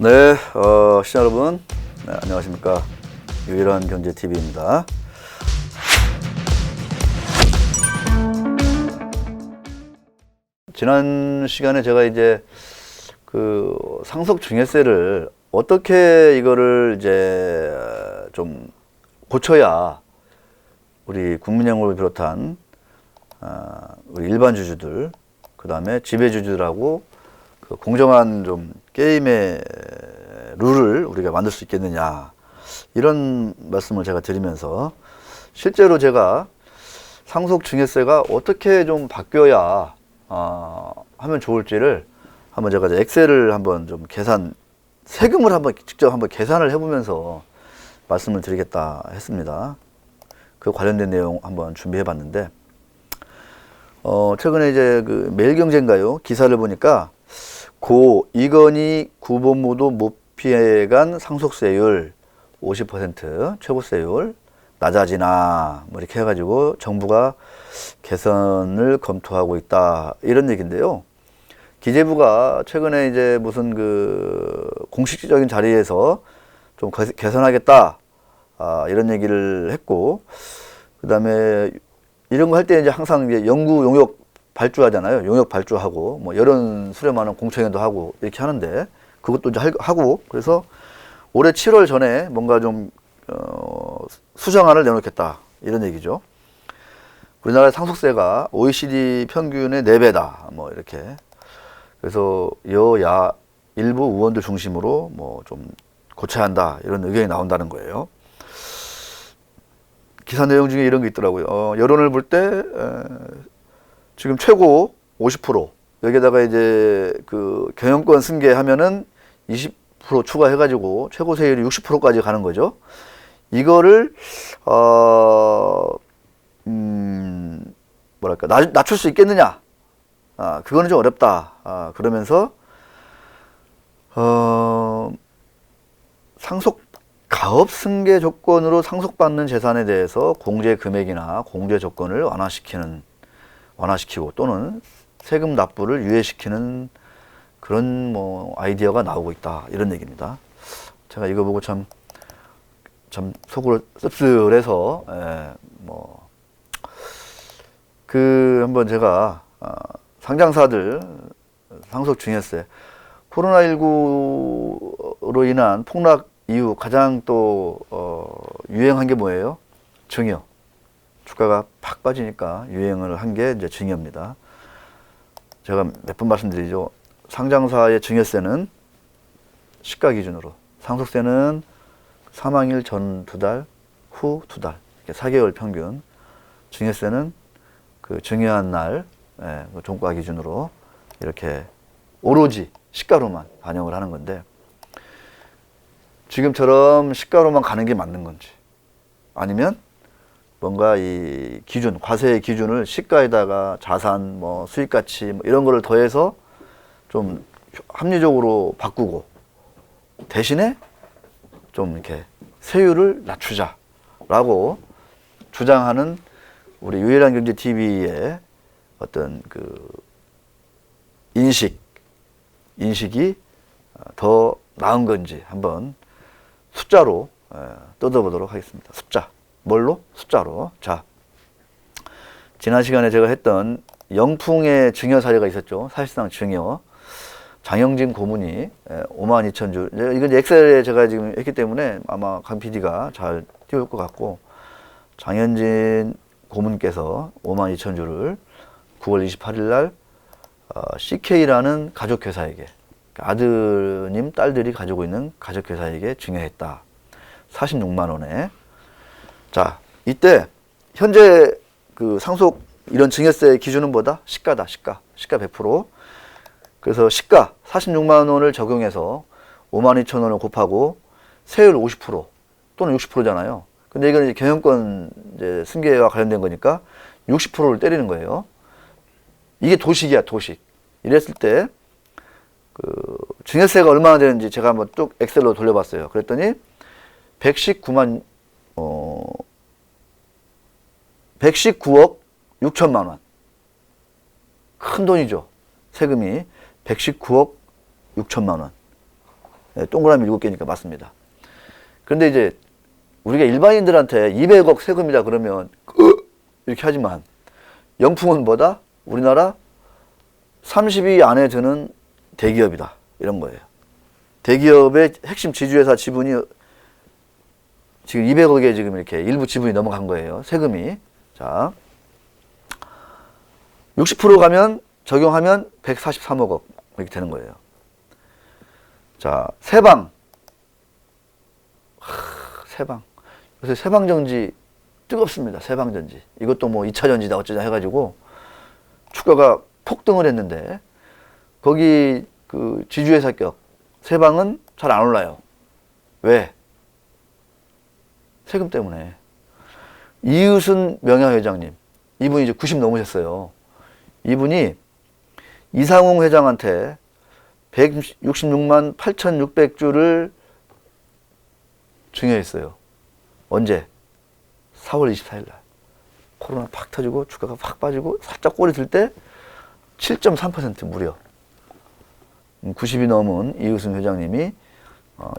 네, 시청자 여러분, 네, 안녕하십니까. 유일한 경제TV입니다. 지난 시간에 제가 이제 그 상속 증여세를 어떻게 이거를 이제 좀 고쳐야 우리 국민연금을 비롯한 우리 일반 주주들, 그 다음에 지배주주들하고 그 공정한 좀 게임의 룰을 우리가 만들 수 있겠느냐, 이런 말씀을 제가 드리면서 실제로 제가 상속 증여세가 어떻게 좀 바뀌어야 하면 좋을지를 한번 제가 엑셀을 한번 좀 세금을 한번 직접 한번 계산을 해보면서 말씀을 드리겠다 했습니다. 그 관련된 내용 한번 준비해 봤는데, 최근에 이제 그 매일경제인가요? 기사를 보니까 고 이건희 구본무도 못 피해간 상속세율 50% 최고세율 낮아지나 뭐 이렇게 해가지고 정부가 개선을 검토하고 있다, 이런 얘기인데요. 기재부가 최근에 이제 무슨 그 공식적인 자리에서 좀 개선하겠다, 이런 얘기를 했고, 그 다음에 이런 거 할 때 이제 항상 이제 연구 용역 발주하잖아요. 용역 발주하고 뭐 여론 수렴하는 공청회도 하고 이렇게 하는데, 그것도 이제 하고, 그래서 올해 7월 전에 뭔가 좀 수정안을 내놓겠다, 이런 얘기죠. 우리나라 상속세가 OECD 평균의 4배다 뭐 이렇게. 그래서 여야 일부 의원들 중심으로 뭐 좀 고쳐야 한다, 이런 의견이 나온다는 거예요. 기사 내용 중에 이런 게 있더라고요. 여론을 볼 때 지금 최고 50%, 여기다가 이제 그 경영권 승계하면은 20% 추가해가지고 최고 세율이 60%까지 가는 거죠. 이거를 뭐랄까, 낮출 수 있겠느냐? 그거는 좀 어렵다. 그러면서 가업 승계 조건으로 상속받는 재산에 대해서 공제 금액이나 공제 조건을 완화시키고 또는 세금 납부를 유예시키는 그런 뭐 아이디어가 나오고 있다, 이런 얘기입니다. 제가 이거 보고 참 속으로 씁쓸해서, 한번 제가 상장사들 상속 증여세, 코로나19로 인한 폭락 이후 가장 또 유행한 게 뭐예요? 증여. 주가가 팍 빠지니까 유행을 한 게 이제 증여입니다. 제가 몇 번 말씀드리죠. 상장사의 증여세는 시가 기준으로, 상속세는 사망일 전 2달, 후 2달, 4개월 평균, 증여세는 그 증여한 날 그 종가 기준으로 이렇게 오로지 시가로만 반영을 하는 건데, 지금처럼 시가로만 가는 게 맞는 건지, 아니면 뭔가 이 기준, 과세의 기준을 시가에다가 자산, 뭐 수익 가치, 뭐 이런 거를 더해서 좀 합리적으로 바꾸고, 대신에 좀 이렇게 세율을 낮추자라고 주장하는 우리 유일한 경제 TV의 어떤 그 인식이 더 나은 건지 한번 숫자로 뜯어보도록 하겠습니다. 숫자. 뭘로? 숫자로. 자, 지난 시간에 제가 했던 영풍의 증여 사례가 있었죠. 사실상 증여. 장영진 고문이 52,000주. 이건 엑셀에 제가 지금 했기 때문에 아마 강 PD가 잘 띄울 것 같고, 장영진 고문께서 52,000주를 9월 28일 날 CK라는 가족회사에게, 아드님, 딸들이 가지고 있는 가족회사에게 증여했다. 46만 원에. 자, 이때 현재 그 상속 이런 증여세 기준은 뭐다? 시가다. 시가 100%. 그래서 시가 46만 원을 적용해서 52,000원을 곱하고 세율 50% 또는 60%잖아요. 근데 이건 이제 경영권 이제 승계와 관련된 거니까 60%를 때리는 거예요. 이게 도식이야, 도식. 이랬을 때 그 증여세가 얼마나 되는지 제가 한번 쭉 엑셀로 돌려봤어요. 그랬더니 119억 6천만 원. 큰 돈이죠. 세금이 119억 6천만 원. 네, 동그라미 7개니까 맞습니다. 그런데 이제 우리가 일반인들한테 200억 세금이다 그러면 이렇게 하지만 영풍은 뭐다? 우리나라 30위 안에 드는 대기업이다. 이런 거예요. 대기업의 핵심 지주회사 지분이 지금 200억에 지금 이렇게 일부 지분이 넘어간 거예요. 세금이. 자, 60% 가면 적용하면 143억 원 이렇게 되는 거예요. 자, 세방. 세방. 요새 세방정지 뜨겁습니다. 세방전지. 이것도 뭐 2차 전지다 어쩌자 해가지고 주가가 폭등을 했는데 거기 그 지주회사 격 세방은 잘 안 올라요. 왜? 세금 때문에. 이웃은 명예회장님. 이분이 이제 90 넘으셨어요. 이분이 이상웅 회장한테 166만 8,600주를 증여했어요. 언제? 4월 24일 날. 코로나 팍 터지고 주가가 확 빠지고 살짝 꼬리 들 때 7.3% 무려 90이 넘은 이우승 회장님이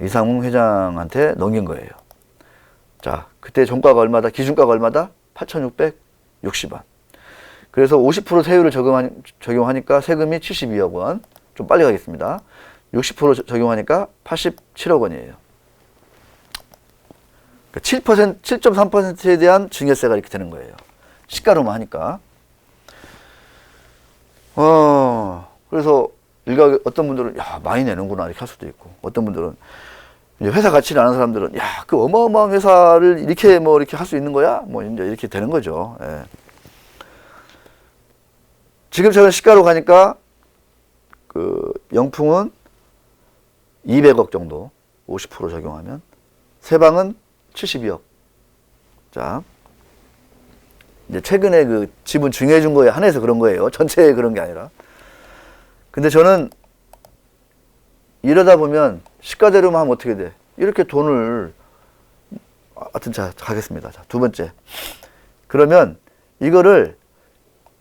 이상웅 회장한테 넘긴 거예요. 자, 그때 종가가 얼마다? 기준가가 얼마다? 8,660원. 그래서 50% 세율을 적용하니까 세금이 72억 원. 좀 빨리 가겠습니다. 60% 적용하니까 87억 원이에요. 7.3%에 대한 증여세가 이렇게 되는 거예요. 시가로만 하니까. 그래서 일각 어떤 분들은 야, 많이 내는구나 이렇게 할 수도 있고, 어떤 분들은 이제 회사 가치를 아는 사람들은 야, 그 어마어마한 회사를 이렇게 뭐 이렇게 할 수 있는 거야? 뭐 이제 이렇게 되는 거죠. 예. 지금처럼 시가로 가니까 그 영풍은 200억 정도 50% 적용하면, 세방은 72억. 자, 이제 최근에 그 지분 증여해 준 거에 한해서 그런 거예요. 전체에 그런 게 아니라. 근데 저는 이러다 보면 시가대로만 하면 어떻게 돼? 이렇게 돈을, 하여튼 자, 가겠습니다. 자, 두 번째. 그러면 이거를,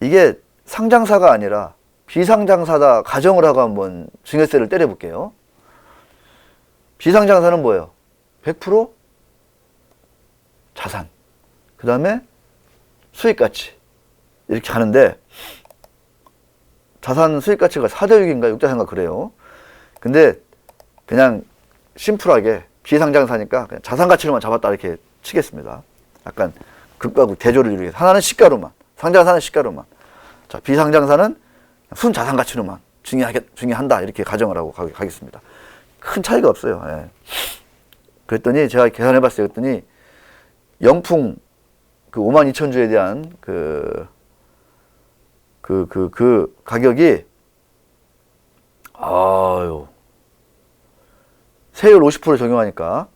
이게 상장사가 아니라 비상장사다 가정을 하고 한번 증여세를 때려볼게요. 비상장사는 뭐예요? 100% 자산. 그 다음에 수익가치. 이렇게 가는데, 자산 수익가치가 4대6인가 6대4인가 그래요. 근데 그냥 심플하게 비상장사니까 그냥 자산가치로만 잡았다 이렇게 치겠습니다. 약간 극과 극 대조를 이루게. 하나는 시가로만, 상장사는 시가로만. 자, 비상장사는 순자산가치로만 증여한다 이렇게 가정을 하고 가겠습니다. 큰 차이가 없어요. 예. 그랬더니 제가 계산해 봤어요. 그랬더니 영풍 그 52,000주에 대한 그 가격이, 아유, 세율 50% 적용하니까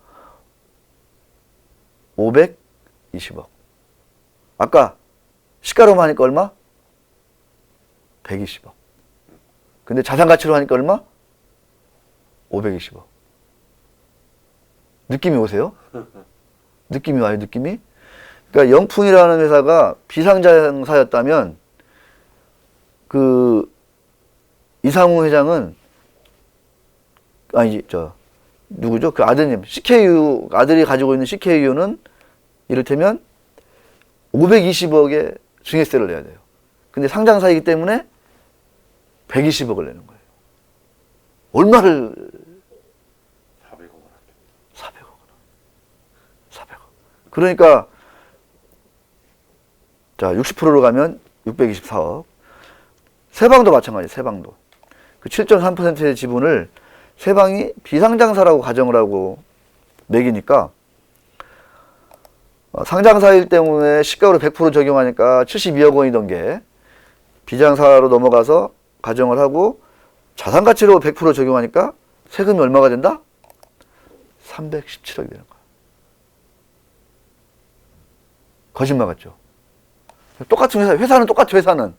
520억. 아까 시가로만 하니까 얼마? 120억. 근데 자산가치로 하니까 얼마? 520억. 느낌이 오세요? 느낌이 와요, 느낌이? 그러니까 영풍이라는 회사가 비상장사였다면 그 이상웅 회장은, 아니, 누구죠? 그 아드님, CKU, 아들이 가지고 있는 CKU는 이를테면 520억의 증여세를 내야 돼요. 근데 상장사이기 때문에 120억을 내는 거예요. 얼마를? 400억 원. 400억. 그러니까, 자, 60%로 가면 624억. 세방도 마찬가지, 세방도. 그 7.3%의 지분을 세방이 비상장사라고 가정을 하고 매기니까, 상장사일 때문에 시가로 100% 적용하니까 72억 원이던 게 비장사로 넘어가서 가정을 하고 자산가치로 100% 적용하니까 세금이 얼마가 된다? 317억이 되는 거야. 거짓말 같죠? 똑같은 회사는 똑같아, 회사는.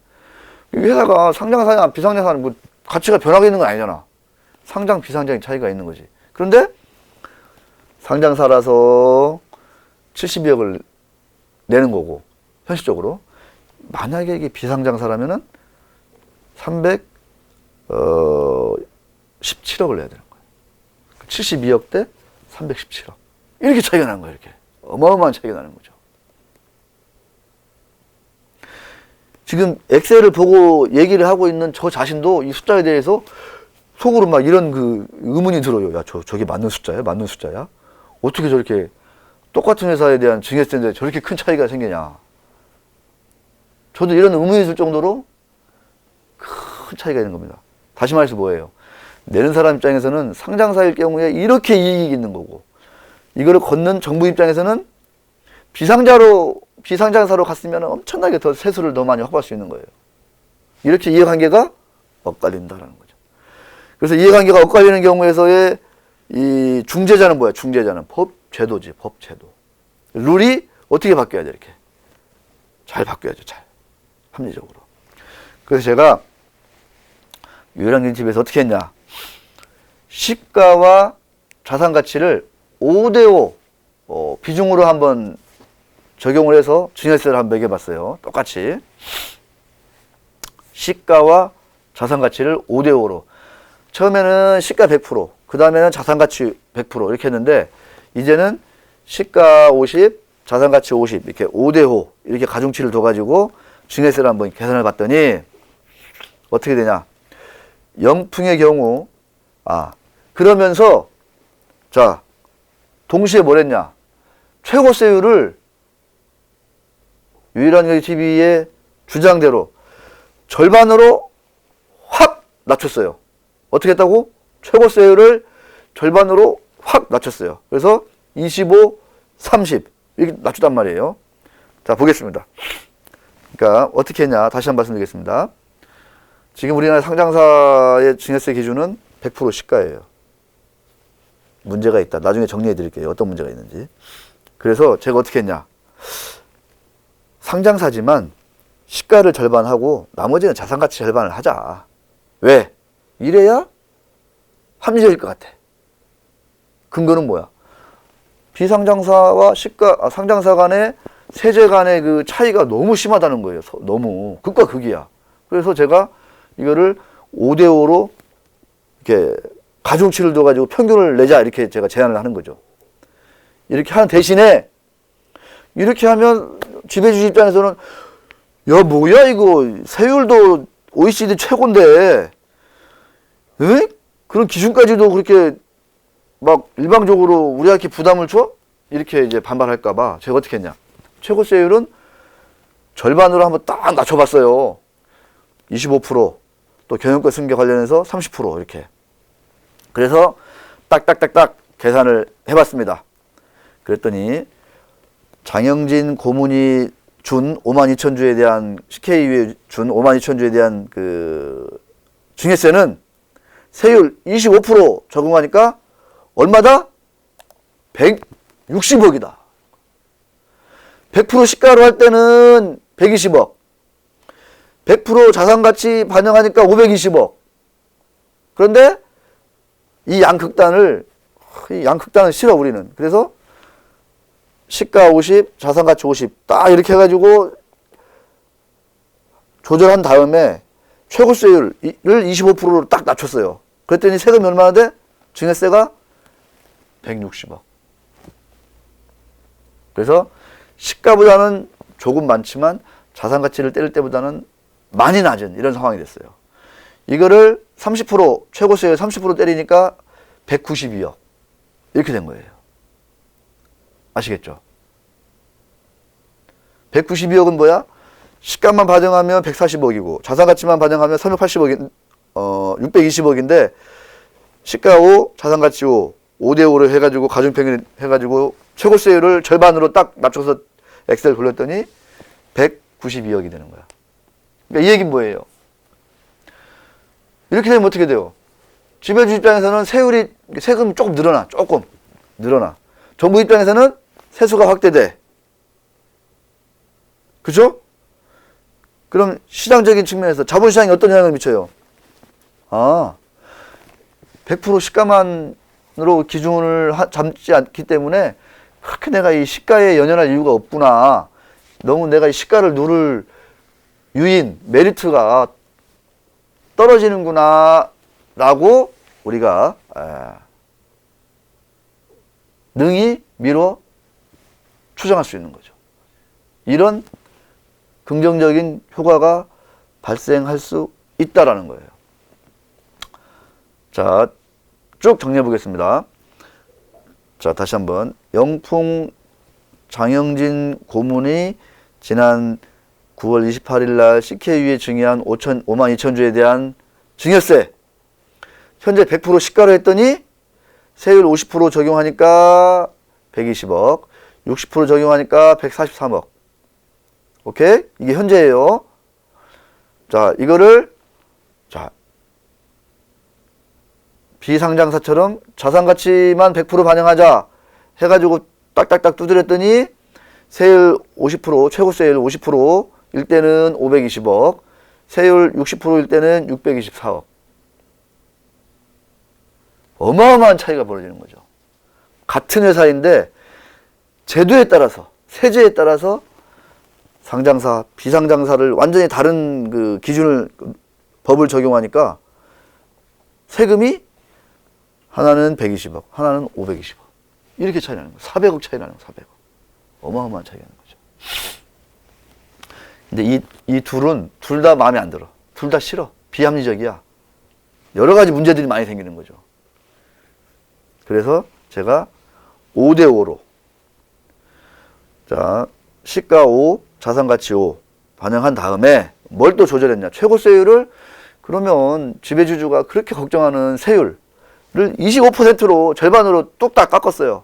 회사가 상장사냐 비상장사는 뭐 가치가 변하게 있는 건 아니잖아. 상장, 비상장의 차이가 있는 거지. 그런데 상장사라서 72억을 내는 거고, 현실적으로. 만약에 이게 비상장사라면은 317억을 내야 되는 거예요. 72억 대 317억. 이렇게 차이가 나는 거예요. 이렇게. 어마어마한 차이가 나는 거죠. 지금 엑셀을 보고 얘기를 하고 있는 저 자신도 이 숫자에 대해서 속으로 막 이런 그 의문이 들어요. 야, 저게 맞는 숫자야? 맞는 숫자야? 어떻게 저렇게 똑같은 회사에 대한 증여세인데 저렇게 큰 차이가 생기냐. 저도 이런 의문이 들 정도로 큰 차이가 있는 겁니다. 다시 말해서 뭐예요? 내는 사람 입장에서는 상장사일 경우에 이렇게 이익이 있는 거고, 이거를 걷는 정부 입장에서는 비상장사로 갔으면 엄청나게 더 세수를 더 많이 확보할 수 있는 거예요. 이렇게 이해관계가 엇갈린다라는 거죠. 그래서 이해관계가 엇갈리는 경우에서의 이 중재자는 뭐야? 중재자는 법제도지, 법제도. 룰이 어떻게 바뀌어야 돼, 이렇게? 잘 바뀌어야죠, 잘. 합리적으로. 그래서 제가 유일한 집에서 어떻게 했냐? 시가와 자산가치를 5대5 비중으로 한번 적용을 해서 증여세를 한번 매겨봤어요. 똑같이. 시가와 자산가치를 5대5로. 처음에는 시가 100%, 그 다음에는 자산가치 100% 이렇게 했는데, 이제는 시가 50, 자산가치 50, 이렇게 5대5 이렇게 가중치를 둬가지고 증여세를 한번 계산을 봤더니 어떻게 되냐? 영풍의 경우, 그러면서 자, 동시에 뭘 했냐? 최고세율을 유일한 TV의 주장대로 절반으로 확 낮췄어요. 어떻게 했다고? 최고세율을 절반으로 확 낮췄어요. 그래서 25, 30 이렇게 낮췄단 말이에요. 자, 보겠습니다. 그러니까 어떻게 했냐? 다시 한번 말씀드리겠습니다. 지금 우리나라 상장사의 증여세 기준은 100% 시가예요. 문제가 있다. 나중에 정리해 드릴게요. 어떤 문제가 있는지. 그래서 제가 어떻게 했냐? 상장사지만 시가를 절반하고 나머지는 자산가치 절반을 하자. 왜? 이래야 합리적일 것 같아. 근거는 뭐야? 비상장사와 상장사 간의 세제 간의 그 차이가 너무 심하다는 거예요. 너무. 극과 극이야. 그래서 제가 이거를 5대5로 이렇게 가중치를 둬가지고 평균을 내자. 이렇게 제가 제안을 하는 거죠. 이렇게 하는 대신에, 이렇게 하면 지배주주 입장에서는, 야, 뭐야, 이거. 세율도 OECD 최고인데, 에? 그런 기준까지도 그렇게 막 일방적으로 우리한테 부담을 줘? 이렇게 이제 반발할까봐 제가 어떻게 했냐. 최고세율은 절반으로 한번 딱 낮춰봤어요. 25%, 또 경영권 승계 관련해서 30% 이렇게. 그래서 딱딱딱딱 계산을 해봤습니다. 그랬더니 장영진 고문이 준 52,000주에 대한 CKU에 준 52,000주에 대한 그 증여세는 세율 25% 적용하니까 얼마다? 160억이다. 100% 시가로 할 때는 120억. 100% 자산가치 반영하니까 520억. 그런데 이 양극단은 싫어, 우리는. 그래서 시가 50, 자산가치 50. 딱 이렇게 해가지고 조절한 다음에 최고세율을 25%로 딱 낮췄어요. 그랬더니 세금이 얼마나 돼? 증여세가 160억. 그래서 시가보다는 조금 많지만 자산가치를 때릴 때보다는 많이 낮은 이런 상황이 됐어요. 이거를 30%, 최고세율 30% 때리니까 192억. 이렇게 된 거예요. 아시겠죠? 192억은 뭐야? 시가만 반영하면 140억이고 자산가치만 반영하면 620억인데 시가 5, 자산가치 5, 5대5로 해가지고 가중평균 해가지고 최고세율을 절반으로 딱 낮춰서 엑셀 돌렸더니 192억이 되는 거야. 그러니까 이 얘기는 뭐예요? 이렇게 되면 어떻게 돼요? 지배주 입장에서는 세금이 조금 늘어나. 정부 입장에서는 세수가 확대돼. 그죠? 그럼 시장적인 측면에서 자본시장이 어떤 영향을 미쳐요? 100% 시가만으로 기준을 잡지 않기 때문에 그렇게 내가 이 시가에 연연할 이유가 없구나. 너무 내가 이 시가를 누를 유인, 메리트가 떨어지는구나 라고 우리가 능히 미뤄 추정할 수 있는 거죠. 이런 긍정적인 효과가 발생할 수 있다라는 거예요. 자, 쭉 정리해 보겠습니다. 자, 다시 한번. 영풍 장영진 고문이 지난 9월 28일 날 CKU에 증여한 52,000주에 대한 증여세 현재 100% 시가로 했더니 세율 50% 적용하니까 120억, 60% 적용하니까 143억. 오케이? 이게 현재예요. 자, 이거를 자, 비상장사처럼 자산가치만 100% 반영하자 해가지고 딱딱딱 두드렸더니 세율 50%, 최고세율 50%일 때는 520억, 세율 60%일 때는 624억. 어마어마한 차이가 벌어지는 거죠. 같은 회사인데 제도에 따라서, 세제에 따라서 상장사, 비상장사를 완전히 다른 그 기준을, 법을 적용하니까 세금이 하나는 120억, 하나는 520억. 이렇게 차이 나는 거예요. 400억 차이 나는 거예요. 400억. 어마어마한 차이가 나는 거죠. 근데 이 둘은 둘 다 마음에 안 들어. 둘 다 싫어. 비합리적이야. 여러 가지 문제들이 많이 생기는 거죠. 그래서 제가 5대5로 자, 시가 5, 자산가치 5 반영한 다음에 뭘 또 조절했냐. 최고세율을 그러면 지배주주가 그렇게 걱정하는 세율을 25%로 절반으로 뚝딱 깎았어요.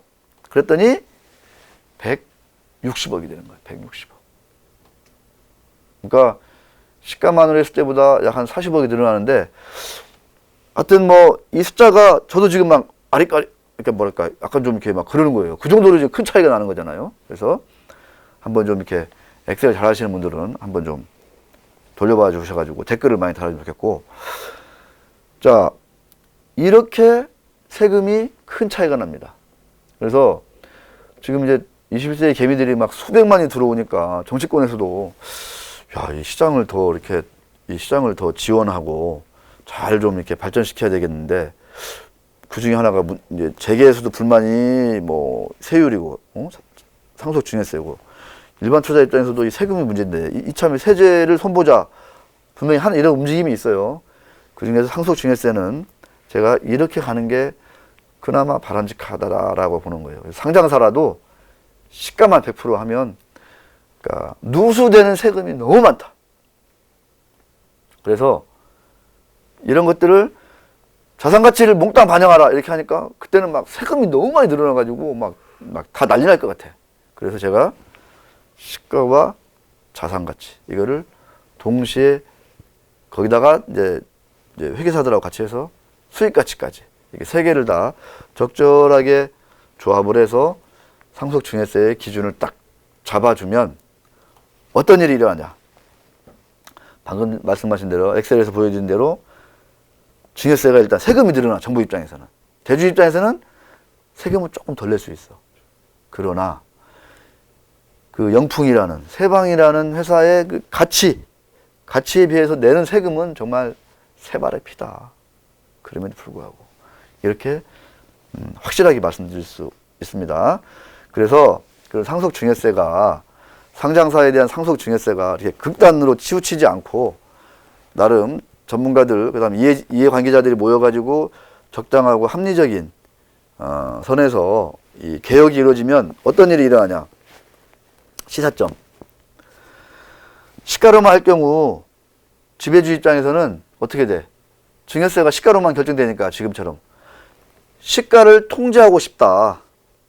그랬더니 160억이 되는 거예요. 160억. 그러니까 시가만으로 했을 때보다 약 한 40억이 늘어나는데 하여튼 뭐 이 숫자가 저도 지금 막 아리까리 이렇게 뭐랄까 약간 좀 이렇게 막 그러는 거예요. 그 정도로 지금 큰 차이가 나는 거잖아요. 그래서 한번 좀 이렇게 엑셀 잘 하시는 분들은 한번 좀 돌려봐 주셔가지고 댓글을 많이 달아주면 좋겠고. 자, 이렇게 세금이 큰 차이가 납니다. 그래서 지금 이제 21세기 개미들이 막 수백만이 들어오니까 정치권에서도 야, 이 시장을 더 이렇게 이 시장을 더 지원하고 잘 좀 이렇게 발전시켜야 되겠는데 그 중에 하나가 이제 재계에서도 불만이 뭐 세율이고 상속 증여세고 일반 투자 입장에서도 이 세금이 문제인데 이참에 세제를 손보자 분명히 하는 이런 움직임이 있어요. 그 중에서 상속 증여세는 제가 이렇게 가는 게 그나마 바람직하다라고 보는 거예요. 상장사라도 시가만 100% 하면 그러니까 누수되는 세금이 너무 많다. 그래서 이런 것들을 자산가치를 몽땅 반영하라 이렇게 하니까 그때는 막 세금이 너무 많이 늘어나가지고 막 다 난리 날 것 같아. 그래서 제가 시가와 자산가치 이거를 동시에 거기다가 이제 회계사들하고 같이 해서 수익가치까지 이게 세 개를 다 적절하게 조합을 해서 상속증여세의 기준을 딱 잡아주면 어떤 일이 일어나냐. 방금 말씀하신 대로 엑셀에서 보여준 대로 증여세가 일단 세금이 늘어나. 정부 입장에서는. 대주 입장에서는 세금을 조금 덜 낼 수 있어. 그러나 그 영풍이라는 세방이라는 회사의 그 가치에 비해서 내는 세금은 정말 새발의 피다. 그럼에도 불구하고 이렇게 확실하게 말씀드릴 수 있습니다. 그래서 그 상속증여세가 상장사에 대한 상속증여세가 이렇게 극단으로 치우치지 않고 나름 전문가들 그다음 이해관계자들이 모여가지고 적당하고 합리적인 선에서 이 개혁이 이루어지면 어떤 일이 일어나냐. 시사점. 시가로만 할 경우 지배주 입장에서는 어떻게 돼? 증여세가 시가로만 결정되니까 지금처럼 시가를 통제하고 싶다.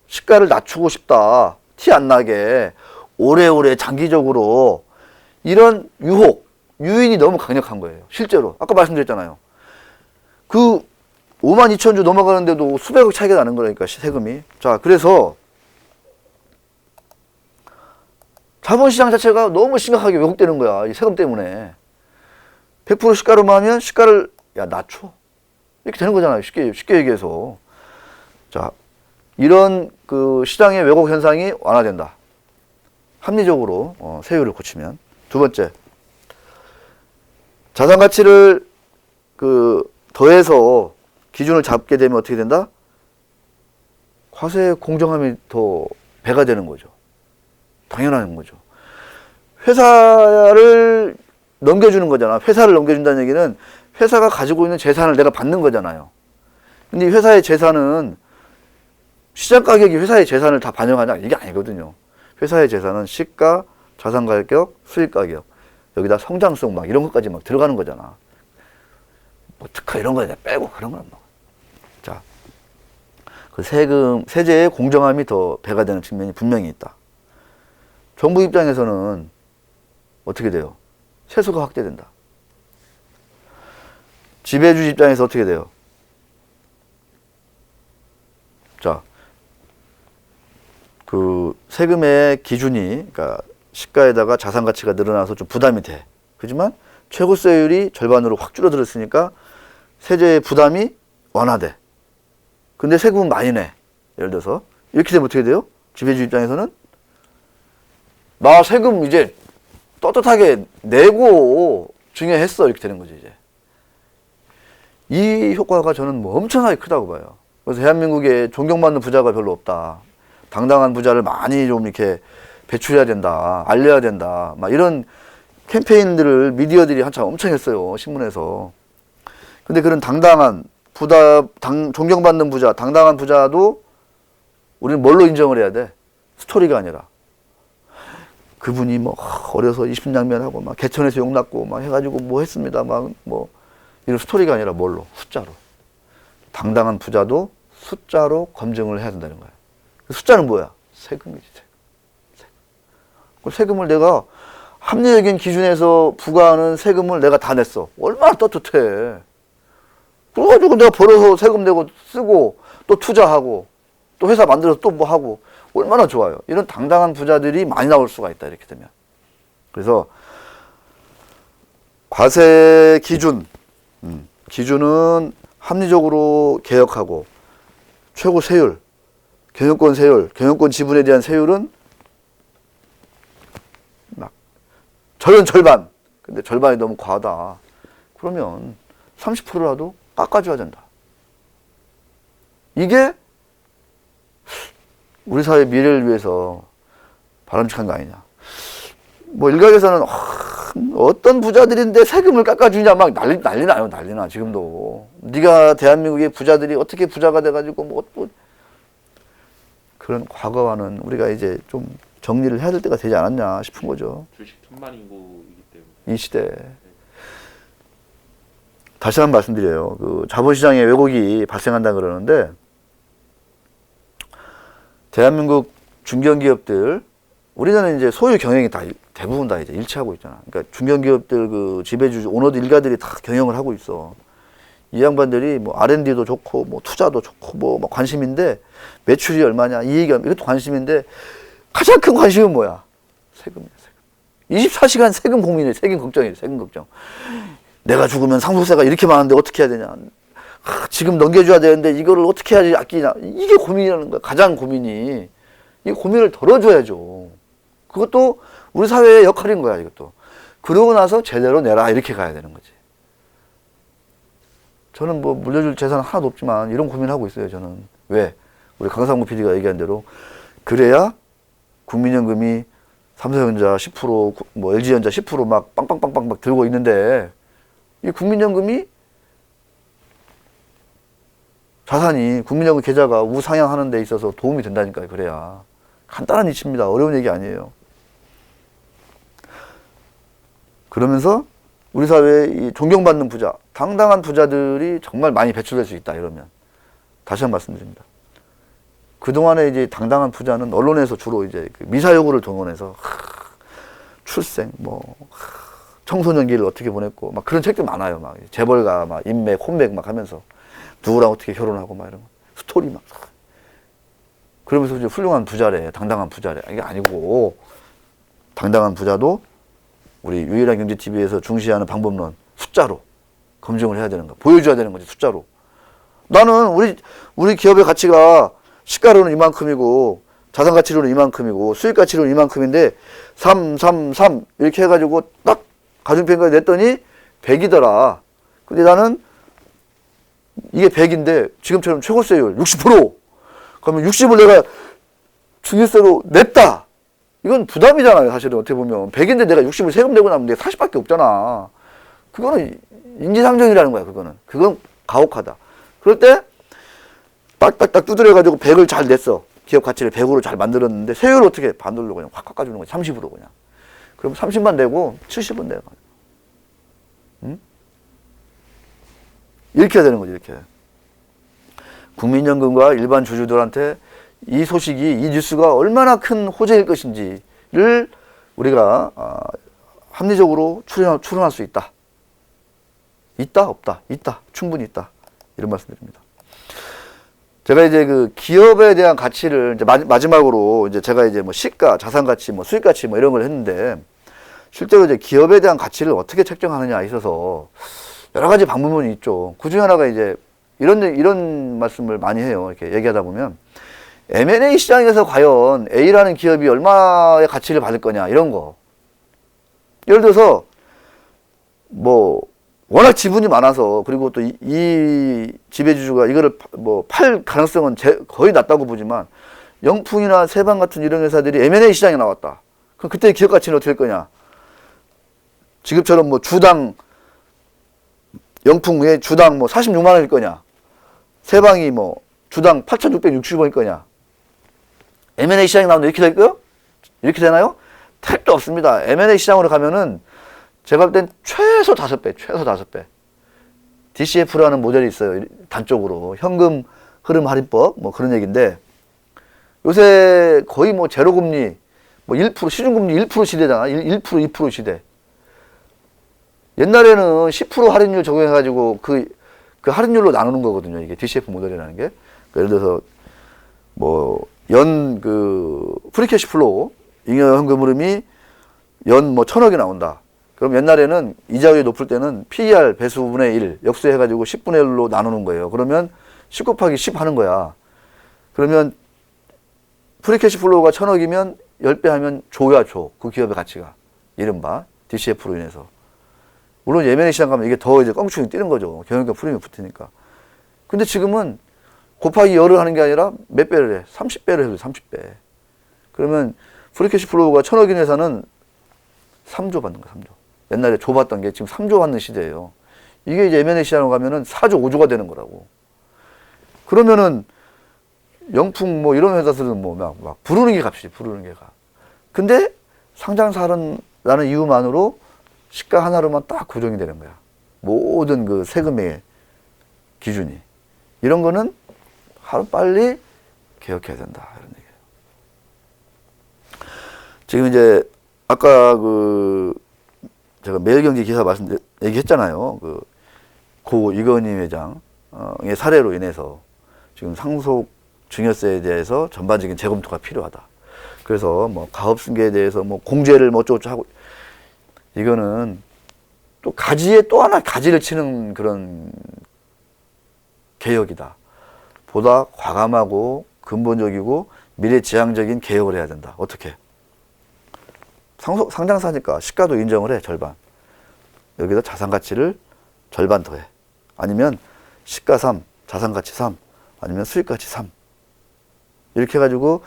시가를 낮추고 싶다. 티 안 나게 오래오래 장기적으로 이런 유인이 너무 강력한 거예요. 실제로. 아까 말씀드렸잖아요. 그 52,000주 넘어가는데도 수백억 차이가 나는 거니까 세금이. 자, 그래서 자본시장 자체가 너무 심각하게 왜곡되는 거야. 이 세금 때문에. 100% 시가로만 하면 시가를 낮춰. 이렇게 되는 거잖아요. 쉽게 얘기해서. 자, 이런 그 시장의 왜곡 현상이 완화된다. 합리적으로 세율을 고치면. 두 번째, 자산 가치를 더해서 기준을 잡게 되면 어떻게 된다? 과세 공정함이 더 배가 되는 거죠. 당연한 거죠. 회사를 넘겨주는 거잖아. 회사를 넘겨준다는 얘기는 회사가 가지고 있는 재산을 내가 받는 거잖아요. 근데 이 회사의 재산은 시장 가격이 회사의 재산을 다 반영하냐? 이게 아니거든요. 회사의 재산은 시가, 자산 가격, 수익 가격, 여기다 성장성 막 이런 것까지 막 들어가는 거잖아. 뭐 특허 이런 거 빼고 그런 건 뭐. 자, 그 세제의 공정함이 더 배가 되는 측면이 분명히 있다. 정부 입장에서는 어떻게 돼요? 세수가 확대된다. 지배주 입장에서 어떻게 돼요? 자, 그 세금의 기준이, 그러니까 시가에다가 자산 가치가 늘어나서 좀 부담이 돼. 그렇지만 최고세율이 절반으로 확 줄어들었으니까 세제의 부담이 완화돼. 근데 세금은 많이 내. 예를 들어서 이렇게 되면 어떻게 돼요? 지배주 입장에서는 나 세금 이제 떳떳하게 내고 증여했어, 이렇게 되는 거죠. 이제 이 효과가 저는 뭐 엄청나게 크다고 봐요. 그래서 대한민국에 존경받는 부자가 별로 없다. 당당한 부자를 많이 좀 이렇게 배출해야 된다, 알려야 된다, 막 이런 캠페인들을 미디어들이 한참 엄청 했어요, 신문에서. 근데 그런 당당한 존경받는 부자, 당당한 부자도 우리는 뭘로 인정을 해야 돼? 스토리가 아니라. 그분이 뭐 어려서 20냥면하고 막 개천에서 욕났고 막 해가지고 뭐 했습니다, 막 뭐 이런 스토리가 아니라 뭘로? 숫자로. 당당한 부자도 숫자로 검증을 해야 된다는 거예요. 숫자는 뭐야? 세금이지, 세금. 세금을 내가 합리적인 기준에서 부과하는 세금을 내가 다 냈어. 얼마나 떳떳해. 그래가지고 내가 벌어서 세금 내고 쓰고 또 투자하고 또 회사 만들어서 또 뭐 하고 얼마나 좋아요. 이런 당당한 부자들이 많이 나올 수가 있다, 이렇게 되면. 그래서 과세 기준은 합리적으로 개혁하고 최고 세율, 경영권 세율, 경영권 지분에 대한 세율은 막 절반. 근데 절반이 너무 과하다. 그러면 30%라도 깎아줘야 된다. 이게 우리 사회 미래를 위해서 바람직한 거 아니냐. 뭐 일각에서는 어떤 부자들인데 세금을 깎아주냐 막 난리 나요, 난리 나 지금도. 네가 대한민국의 부자들이 어떻게 부자가 돼가지고 뭐 그런 과거와는 우리가 이제 좀 정리를 해야 될 때가 되지 않았냐 싶은 거죠. 주식 천만 인구이기 때문에. 이 시대. 다시 한번 말씀드려요. 그 자본시장에 왜곡이 발생한다 그러는데, 대한민국 중견기업들, 우리는 이제 소유 경영이 다 대부분 다 이제 일치하고 있잖아. 그러니까 중견기업들 그 지배주 오너들 일가들이 다 경영을 하고 있어. 이 양반들이 뭐 R&D도 좋고 뭐 투자도 좋고 뭐 관심인데 매출이 얼마냐, 이익이 얼마, 이것도 관심인데 가장 큰 관심은 뭐야? 세금이야, 세금. 24시간 세금 고민이에요. 세금 걱정이에요. 세금 걱정. 내가 죽으면 상속세가 이렇게 많은데 어떻게 해야 되냐. 지금 넘겨줘야 되는데 이거를 어떻게 해야지 아끼냐. 이게 고민이라는 거야. 가장 고민이. 이 고민을 덜어줘야죠. 그것도 우리 사회의 역할인 거야, 이것도. 그러고 나서 제대로 내라, 이렇게 가야 되는 거지. 저는 뭐 물려줄 재산 하나도 없지만 이런 고민하고 있어요, 저는. 왜? 우리 강상구 PD가 얘기한 대로 그래야 국민연금이 삼성전자 10%, 뭐 LG전자 10% 빵빵빵빵 막 들고 있는데, 이 국민연금이 자산이 국민연금 계좌가 우상향하는 데 있어서 도움이 된다니까요. 그래야. 간단한 이치입니다. 어려운 얘기 아니에요. 그러면서 우리 사회에 이 존경받는 부자, 당당한 부자들이 정말 많이 배출될 수 있다, 이러면. 다시 한 번 말씀드립니다. 그동안에 이제 당당한 부자는 언론에서 주로 이제 그 미사여구를 동원해서 출생, 청소년기를 어떻게 보냈고, 막 그런 책들 많아요. 막 재벌가, 막 인맥, 혼맥 막 하면서 누구랑 어떻게 결혼하고 막 이런 거. 스토리 막. 그러면서 이제 훌륭한 부자래, 당당한 부자래. 이게 아니고, 당당한 부자도 우리 유일한 경제TV에서 중시하는 방법론, 숫자로 검증을 해야 되는 거. 보여줘야 되는 거지, 숫자로. 나는 우리 기업의 가치가 시가로는 이만큼이고, 자산 가치로는 이만큼이고, 수익 가치로는 이만큼인데, 3 이렇게 해가지고 딱 가중평가 냈더니 100이더라. 근데 나는 이게 100인데 지금처럼 최고세율 60%. 그러면 60을 내가 중위세로 냈다. 이건 부담이잖아요. 사실은 어떻게 보면 100인데 내가 60을 세금 내고 나면 내가 40밖에 없잖아. 그거는 인지상정이라는 거야. 그건 가혹하다. 그럴 때 딱딱딱 두드려가지고 100을 잘 냈어. 기업 가치를 100으로 잘 만들었는데 세율을 어떻게 반대로 그냥 확 깎아주는 거야. 30으로 그냥. 그럼 30만 내고 70은 내가. 응? 이렇게 해야 되는 거지. 이렇게. 국민연금과 일반 주주들한테 이 소식이, 이 뉴스가 얼마나 큰 호재일 것인지를 우리가 합리적으로 추론할 수 있다. 있다? 없다? 있다. 충분히 있다. 이런 말씀 드립니다. 제가 이제 그 기업에 대한 가치를 이제 마지막으로 이제 제가 이제 뭐 시가, 자산 가치, 뭐 수익 가치 뭐 이런 걸 했는데 실제로 이제 기업에 대한 가치를 어떻게 책정하느냐에 있어서 여러 가지 방법론이 있죠. 그 중에 하나가 이제 이런 말씀을 많이 해요. 이렇게 얘기하다 보면 M&A 시장에서 과연 A라는 기업이 얼마의 가치를 받을 거냐 이런 거. 예를 들어서 뭐 워낙 지분이 많아서 그리고 또 이 지배주주가 이거를 뭐 팔 가능성은 거의 낮다고 보지만 영풍이나 세방 같은 이런 회사들이 M&A 시장에 나왔다. 그럼 그때 기업 가치는 어떻게 될 거냐? 지금처럼 뭐 주당 영풍의 주당 뭐 46만 원일 거냐? 세방이 뭐 주당 8,660원일 거냐? M&A 시장에 나오면 이렇게 될까요? 이렇게 되나요? 택도 없습니다. M&A 시장으로 가면은 제가 볼 땐 최소 5배, 최소 5배. DCF라는 모델이 있어요. 단적으로. 현금 흐름 할인법, 뭐 그런 얘기인데, 요새 거의 뭐 제로금리, 뭐 1%, 시중금리 1% 시대잖아. 1%, 2% 시대. 옛날에는 10% 할인율 적용해가지고 그 할인율로 나누는 거거든요. 이게 DCF 모델이라는 게. 예를 들어서, 뭐, 프리캐시 플로우, 잉여 현금 흐름이 연 뭐 1,000억이 나온다. 그럼 옛날에는 이자율이 높을 때는 PER 배수분의 1 역수해가지고 10분의 1로 나누는 거예요. 그러면 10 곱하기 10 하는 거야. 그러면 프리캐시 플로우가 1,000억이면 10배 하면 조야 조. 그 기업의 가치가. 이른바 DCF로 인해서. 물론 M&A 시장 가면 이게 더 이제 껑충이 뛰는 거죠. 경영권 프리미엄이 붙으니까. 근데 지금은 곱하기 열을 하는 게 아니라 몇 배를 해? 30배를 해도 30배. 그러면 프리캐시 플로우가 1,000억인 회사는 3조 받는 거야, 3조. 옛날에 조 받던 게 지금 3조 받는 시대예요. 이게 이제 M&A 시장으로 가면은 4조, 5조가 되는 거라고. 그러면은 영풍 뭐 이런 회사들은 뭐 막 부르는 게 값이지, 부르는 게 값. 근데 상장사라는 이유만으로 시가 하나로만 딱 고정이 되는 거야. 모든 그 세금의 기준이. 이런 거는 하루 빨리 개혁해야 된다. 이런 얘기예요. 지금 이제 아까 제가 매일경제 기사 얘기했잖아요. 고 이건희 회장의 사례로 인해서 지금 상속 증여세에 대해서 전반적인 재검토가 필요하다. 그래서 뭐 가업승계에 대해서 뭐 공제를 뭐 어쩌고저쩌고 하고 이거는 또 가지에 또 하나 가지를 치는 그런 개혁이다. 보다 과감하고 근본적이고 미래지향적인 개혁을 해야 된다. 어떻게? 상장사니까 시가도 인정을 해, 절반. 여기다 자산가치를 절반 더해. 아니면 시가 3, 자산가치 3, 아니면 수익가치 3. 이렇게 해가지고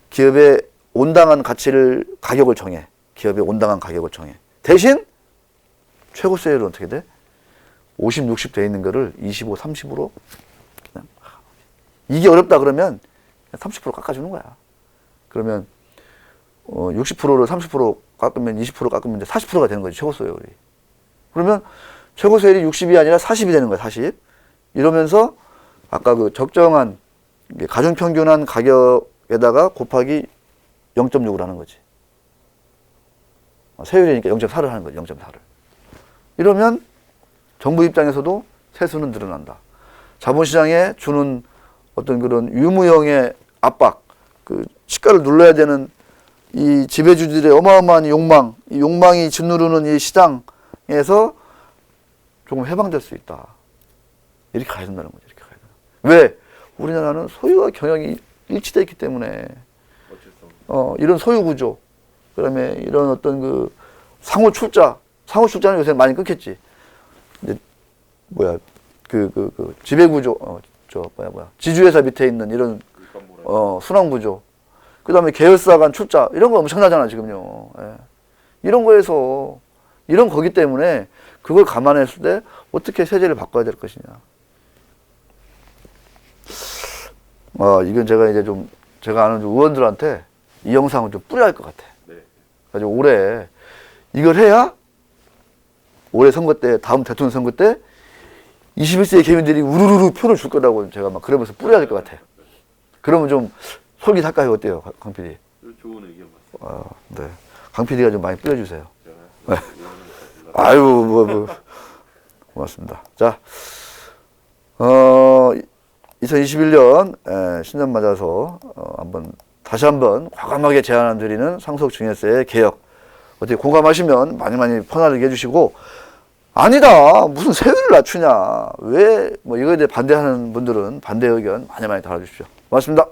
기업의 온당한 가격을 정해. 기업의 온당한 가격을 정해. 대신 최고세율은 어떻게 돼? 50, 60 돼 있는 거를 25, 30으로 그냥 이게 어렵다 그러면 30% 깎아주는 거야. 그러면 60%를 30% 깎으면 20% 깎으면 이제 40%가 되는 거지, 최고세율이. 그러면 최고세율이 60이 아니라 40이 되는 거야, 40. 이러면서 아까 그 적정한 가중평균한 가격에다가 곱하기 0.6을 하는 거지. 세율이니까 0.4를 하는 거지, 0.4를. 이러면 정부 입장에서도 세수는 늘어난다. 자본시장에 주는 어떤 그런 유무형의 압박, 시가를 눌러야 되는 이 지배주들의 어마어마한 욕망, 이 욕망이 짓누르는 이 시장에서 조금 해방될 수 있다. 이렇게 가야 된다는 거죠. 이렇게 가야 된다. 왜? 우리나라는 소유와 경영이 일치되어 있기 때문에 이런 소유 구조, 그다음에 이런 어떤 상호 출자는 요새 많이 끊겼지. 이제 지배 구조, 지주회사 밑에 있는 이런 순환구조. 그 다음에 계열사 간 출자. 이런 거 엄청나잖아, 지금요. 예. 이런 거에서, 이런 거기 때문에 그걸 감안했을 때 어떻게 세제를 바꿔야 될 것이냐. 이건 제가 이제 좀, 제가 아는 의원들한테 이 영상을 좀 뿌려야 할 것 같아. 네. 그래서 올해 이걸 해야 올해 선거 때, 다음 대통령 선거 때 21세기 개민들이 우르르르 표를 줄 거라고 제가 막 그러면서 뿌려야 될 것 같아. 그러면 좀 솔깃할까요? 어때요, 강 PD? 좋은 의견 맞습니다. 네. 강 PD가 좀 많이 뿌려주세요. 제가 네. 아유, 고맙습니다. 자, 2021년 신년 맞아서 다시 한번 과감하게 제안 드리는 상속증여세의 개혁. 어떻게 공감하시면 많이 퍼나르게 해주시고, 아니다, 무슨 세율을 낮추냐, 왜 뭐 이거에 대해 반대하는 분들은 반대 의견 많이 달아주십시오. 고맙습니다.